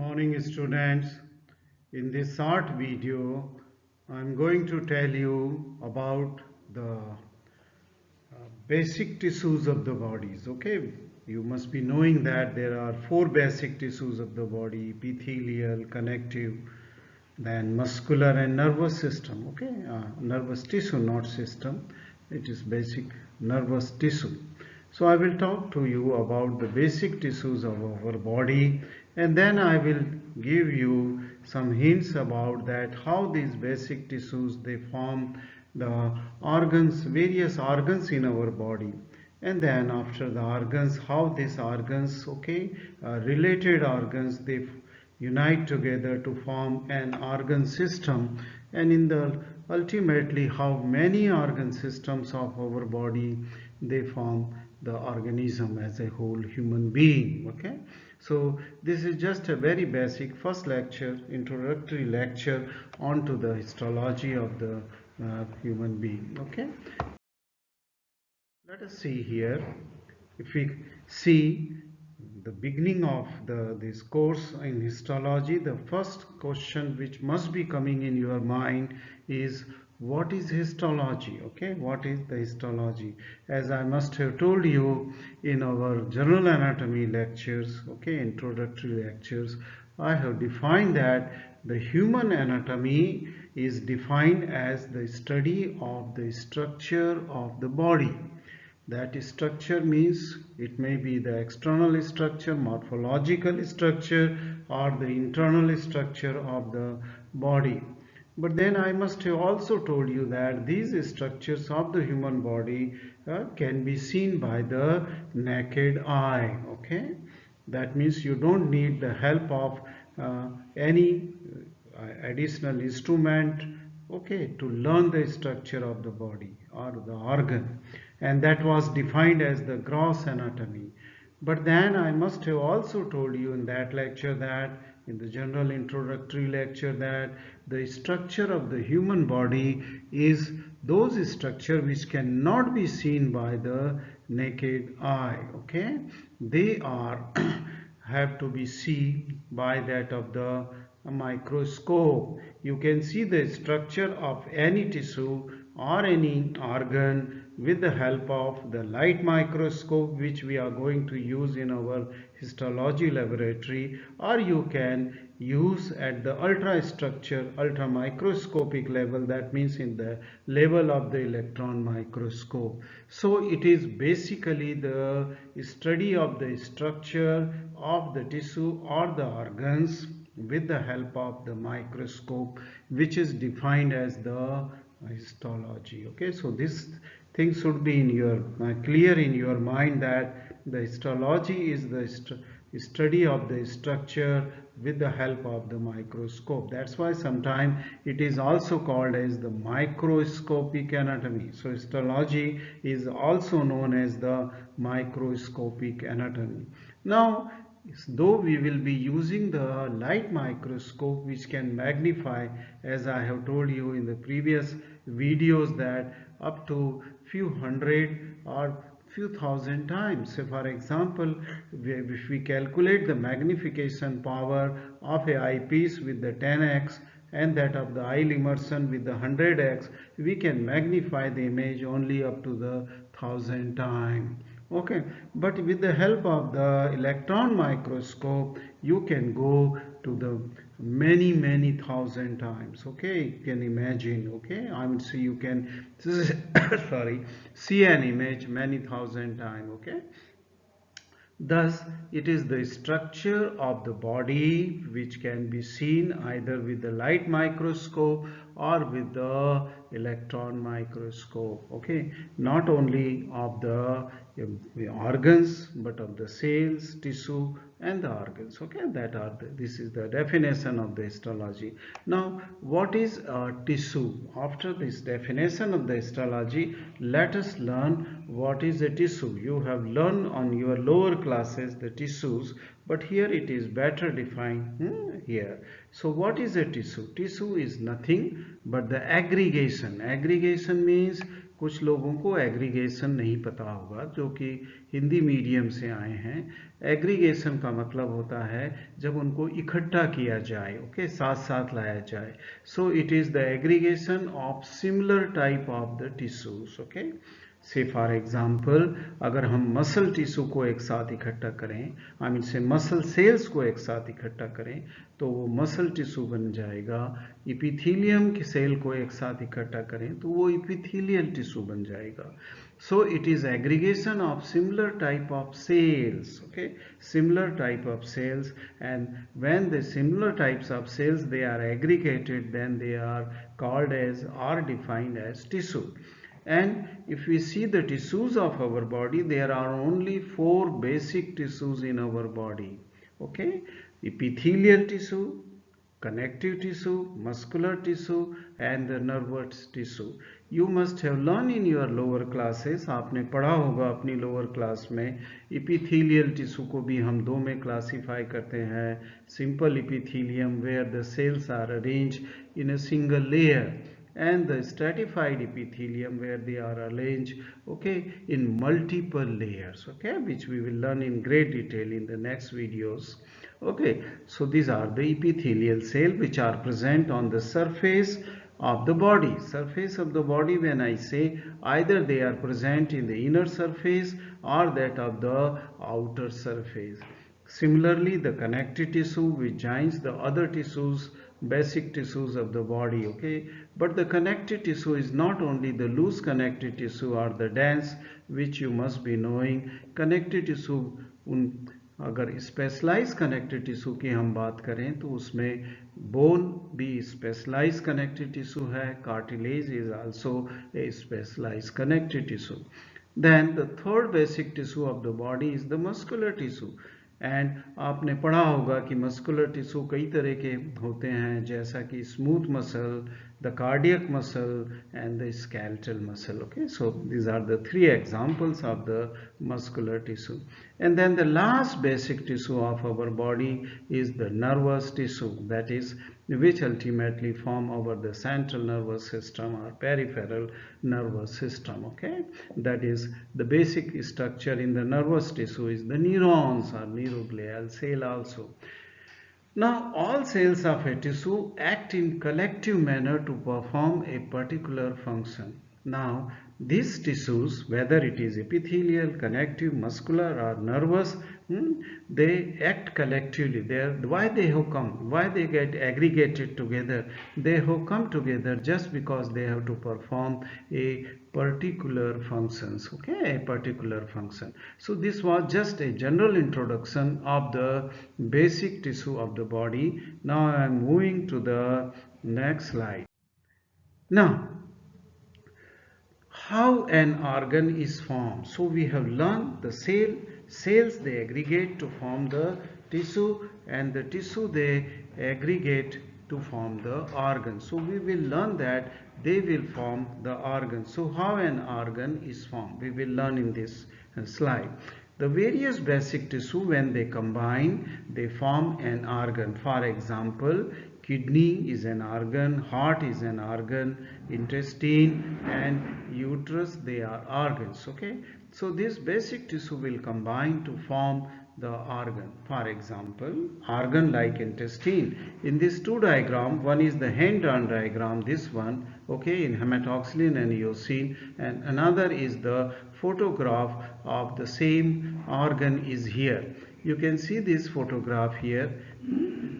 morning, students. In this short video, I'm going to tell you about the basic tissues of the bodies. Okay, you must be knowing that there are four basic tissues of the body: epithelial, connective, then muscular and nervous system. Okay, nervous tissue, not system. It is basic nervous tissue. So I will talk to you about the basic tissues of our body, and then I will give you some hints about that how these basic tissues they form the organs, various organs in our body. And then after the organs, how these organs, related organs, they unite together to form an organ system, and in the ultimately how many organ systems of our body they form the organism as a whole human being. Okay, so this is just a very basic first lecture, introductory lecture onto the histology of the human being. Okay, let us see here. If we see the beginning of this course in histology, the first question which must be coming in your mind is, what is histology? Okay, what is the histology? As I must have told you in our general anatomy lectures, okay, introductory lectures, I have defined that the human anatomy is defined as the study of the structure of the body. That structure means it may be the external structure, morphological structure, or the internal structure of the body. But then I must have also told you that these structures of the human body can be seen by the naked eye. Okay, that means you don't need the help of any additional instrument, okay, to learn the structure of the body or the organ, and that was defined as the gross anatomy. But then I must have also told you in that lecture, that in the general introductory lecture, that the structure of the human body is those structure which cannot be seen by the naked eye. Okay, they are have to be seen by that of the microscope. You can see the structure of any tissue or any organ with the help of the light microscope, which we are going to use in our histology laboratory, or you can use at the ultra microscopic level, that means in the level of the electron microscope. So it is basically the study of the structure of the tissue or the organs with the help of the microscope, which is defined as the histology. Okay, so this thing should be in your clear in your mind, that the histology is the study of the structure with the help of the microscope. That's why sometimes it is also called as the microscopic anatomy. So histology is also known as the microscopic anatomy. Now, though we will be using the light microscope, which can magnify, as I have told you in the previous videos, that up to few hundred or few thousand times. So for example, if we calculate the magnification power of a eyepiece with the 10x and that of the eye immersion with the 100x, we can magnify the image only up to the 1000 times. Okay, but with the help of the electron microscope, you can go to the many thousand times. Okay, you can imagine. Okay, I would say you can sorry, see an image many thousand times. Okay, thus it is the structure of the body which can be seen either with the light microscope or with the electron microscope. Okay, not only of the organs but of the cells, tissue and the organs. Okay, that are this is the definition of the histology. Now, what is a tissue? After this definition of the histology, let us learn what is a tissue. You have learned on your lower classes the tissues, but here it is better defined here. So what is a tissue? Tissue is nothing but the aggregation. Aggregation means, कुछ लोगों को aggregation नहीं पता होगा जो कि Hindi medium से आए हैं. एग्रीगेशन का मतलब होता है जब उनको इकट्ठा किया जाए, ओके, साथ साथ लाया जाए. So it is the aggregation of similar type of the tissues, okay. से फॉर एग्जाम्पल अगर हम मसल टिश्यू को एक साथ इकट्ठा करें, आई मीन से मसल सेल्स को एक साथ इकट्ठा करें, तो वो मसल टिश्यू बन जाएगा. इपिथीलियम की सेल को एक साथ इकट्ठा करें तो वो इपिथीलियल टिश्यू बन जाएगा. So it is aggregation of similar type of cells, okay, similar type of cells, and when the similar types of cells they are aggregated, then they are called as or defined as tissue. And if we see the tissues of our body, there are only four basic tissues in our body, okay, epithelial tissue, connective tissue, muscular tissue and the nervous tissue. You must have learned in your lower classes, आपने पढ़ा होगा अपनी lower class में, epithelial tissue को भी हम दो में classify करते हैं. Simple epithelium where the cells are arranged in a single layer, and the stratified epithelium where they are arranged, okay, in multiple layers, okay, which we will learn in great detail in the next videos. Okay, so these are the epithelial cells which are present on the surface of the body. Surface of the body, when I say, either they are present in the inner surface or that of the outer surface. Similarly, the connective tissue which joins the other tissues, basic tissues of the body, okay. But the connective tissue is not only the loose connective tissue or the dense, which you must be knowing. Connective tissue अगर specialise connective tissue की हम बात करें तो उसमें bone भी specialise connective tissue है, cartilage is also a specialise connective tissue. Then the third basic tissue of the body is the muscular tissue. And आपने पढ़ा होगा कि मस्कुलर टिश्यू कई तरह के होते हैं, जैसा कि smooth muscle, the cardiac muscle and the skeletal muscle, okay. So these are the three examples of the muscular tissue. And then the last basic tissue of our body is the nervous tissue, that is which ultimately form over the central nervous system or peripheral nervous system, okay. That is the basic structure in the nervous tissue is the neurons or neuroglial cell also. Now, all cells of a tissue act in collective manner to perform a particular function. Now, these tissues, whether it is epithelial, connective, muscular or nervous, they act collectively. Why they have come? Why they get aggregated together? They have come together just because they have to perform a particular functions, okay, a particular function. So this was just a general introduction of the basic tissue of the body. Now I am moving to the next slide. Now, how an organ is formed. So we have learned the cells they aggregate to form the tissue, and the tissue they aggregate to form the organ. So we will learn that they will form the organ. So how an organ is formed, we will learn in this slide. The various basic tissue, when they combine, they form an organ. For example, kidney is an organ, heart is an organ, intestine and uterus, they are organs, okay. So this basic tissue will combine to form the organ. For example, organ like intestine. In this two diagram, one is the hand-drawn diagram, this one, okay, in hematoxylin and eosine, and another is the photograph of the same organ is here. You can see this photograph here,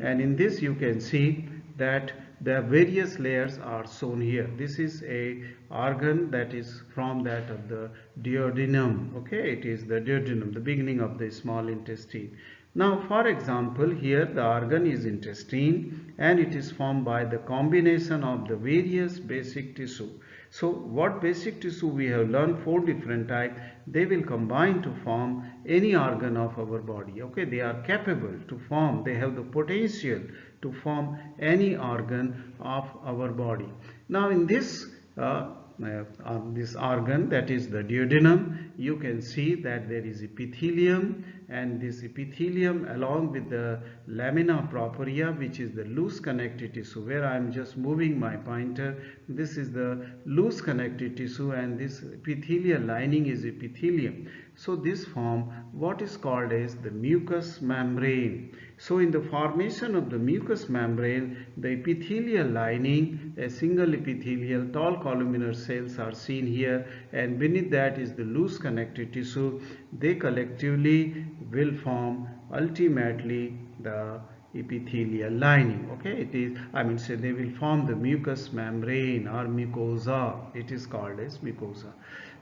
and in this you can see that the various layers are shown here. This is a organ that is from that of the duodenum, okay. It is the duodenum, the beginning of the small intestine. Now for example, here the organ is intestine and it is formed by the combination of the various basic tissue. So what basic tissue we have learned, four different types, they will combine to form any organ of our body, okay. They are capable to form, they have the potential to form any organ of our body. Now in this organ, that is the duodenum, you can see that there is epithelium and this epithelium along with the lamina propria, which is the loose connective tissue, where I am just moving my pointer. This is the loose connective tissue, and this epithelial lining is epithelium. So this form what is called as the mucous membrane. So in the formation of the mucous membrane, the epithelial lining, a single epithelial tall columnar cells are seen here, and beneath that is the loose connective tissue. They collectively will form ultimately the epithelial lining. Okay, it is, I mean, say they will form the mucous membrane or mucosa. It is called as mucosa.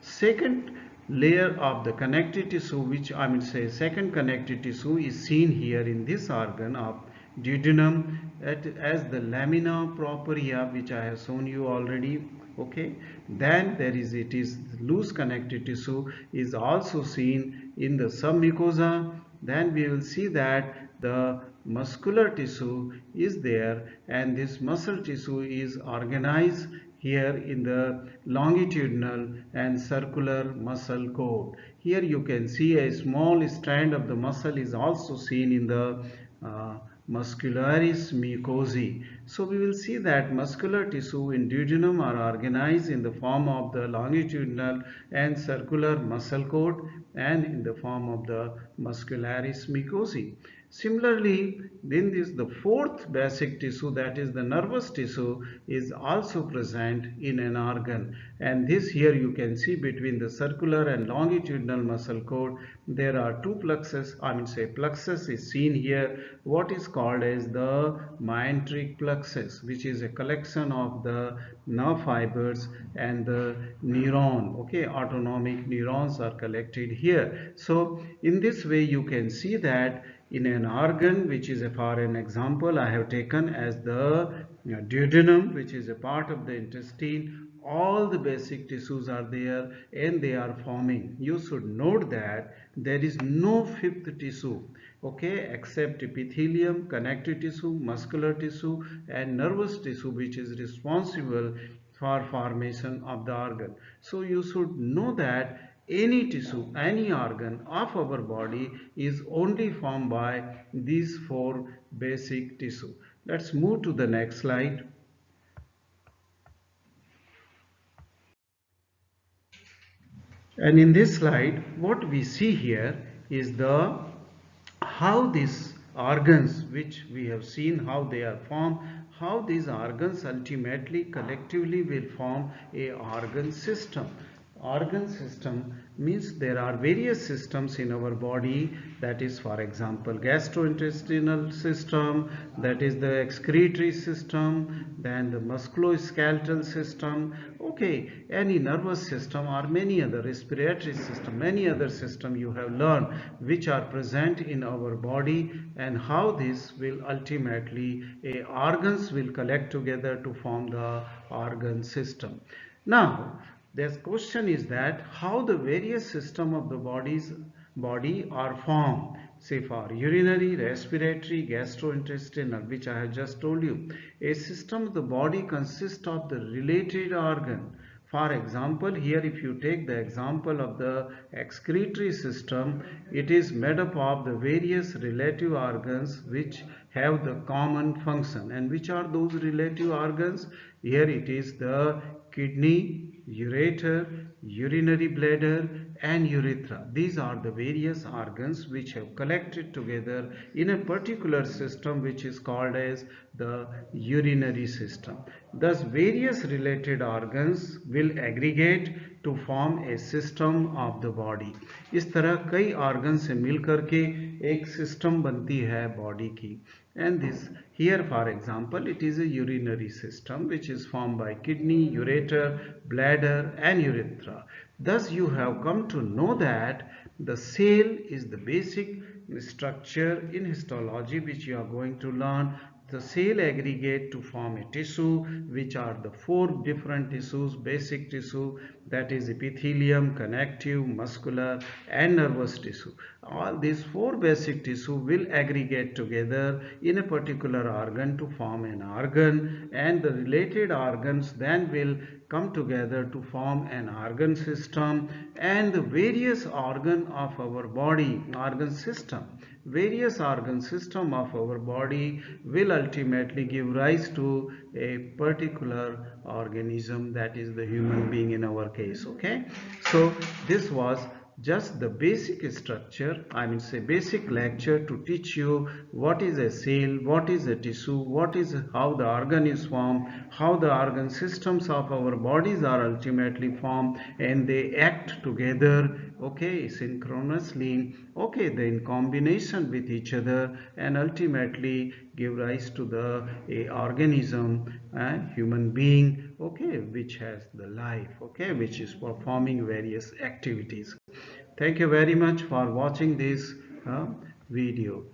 Second layer of the connective tissue, which I mean say second connective tissue, is seen here in this organ of duodenum as the lamina propria, which I have shown you already. Okay, then there is, it is loose connective tissue is also seen in the submucosa. Then we will see that the muscular tissue is there, and this muscle tissue is organized here in the longitudinal and circular muscle cord. Here you can see a small strand of the muscle is also seen in the muscularis mucosae. So we will see that muscular tissue in duodenum are organized in the form of the longitudinal and circular muscle cord and in the form of the muscularis mucosae. Similarly, then this the fourth basic tissue, that is the nervous tissue, is also present in an organ, and this here you can see between the circular and longitudinal muscle cord there are two plexus. I mean say plexus is seen here, what is called as the myenteric plexus, which is a collection of the nerve fibers and the neuron. Okay, autonomic neurons are collected here. So in this way you can see that in an organ, which is for an example I have taken as the duodenum, which is a part of the intestine, all the basic tissues are there and they are forming. You should note that there is no fifth tissue, okay, except epithelium, connective tissue, muscular tissue and nervous tissue, which is responsible for formation of the organ. So you should know that any tissue, any organ of our body is only formed by these four basic tissue. Let's move to the next slide. And in this slide, what we see here is the how these organs, which we have seen how they are formed, how these organs ultimately collectively will form a organ system. Organ system means there are various systems in our body, that is for example gastrointestinal system, that is the excretory system, then the musculoskeletal system, okay, any nervous system or many other respiratory system, many other system you have learned which are present in our body, and how this will ultimately organs will collect together to form the organ system. Now the question is that how the various system of the body are formed. Say for urinary, respiratory, gastrointestinal, which I have just told you. A system of the body consists of the related organ. For example, here if you take the example of the excretory system, it is made up of the various relative organs which have the common function. And which are those relative organs? Here it is the kidney, ureter, urinary bladder and urethra. These are the various organs which have collected together in a particular system which is called as the urinary system. Thus various related organs will aggregate to form a system of the body. इस तरह कई organs से मिल करके एक system बनती है body की. And this here for example it is a urinary system which is formed by kidney, ureter, bladder and urethra. Thus you have come to know that the cell is the basic structure in histology which you are going to learn. the cell aggregate to form a tissue, which are the four different tissues, basic tissue, that is epithelium, connective, muscular and nervous tissue. All these four basic tissue will aggregate together in a particular organ to form an organ, and the related organs then will come together to form an organ system, and the various organ of our body, organ system, various organ system of our body will ultimately give rise to a particular organism, that is the human being in our case. Okay, so this was just the basic structure, I mean say basic lecture to teach you what is a cell, what is a tissue, what is how the organ is formed, how the organ systems of our bodies are ultimately formed, and they act together, okay, synchronously, okay, then in combination with each other, and ultimately give rise to the a organism, a human being, okay, which has the life, okay, which is performing various activities. Thank you very much for watching this video.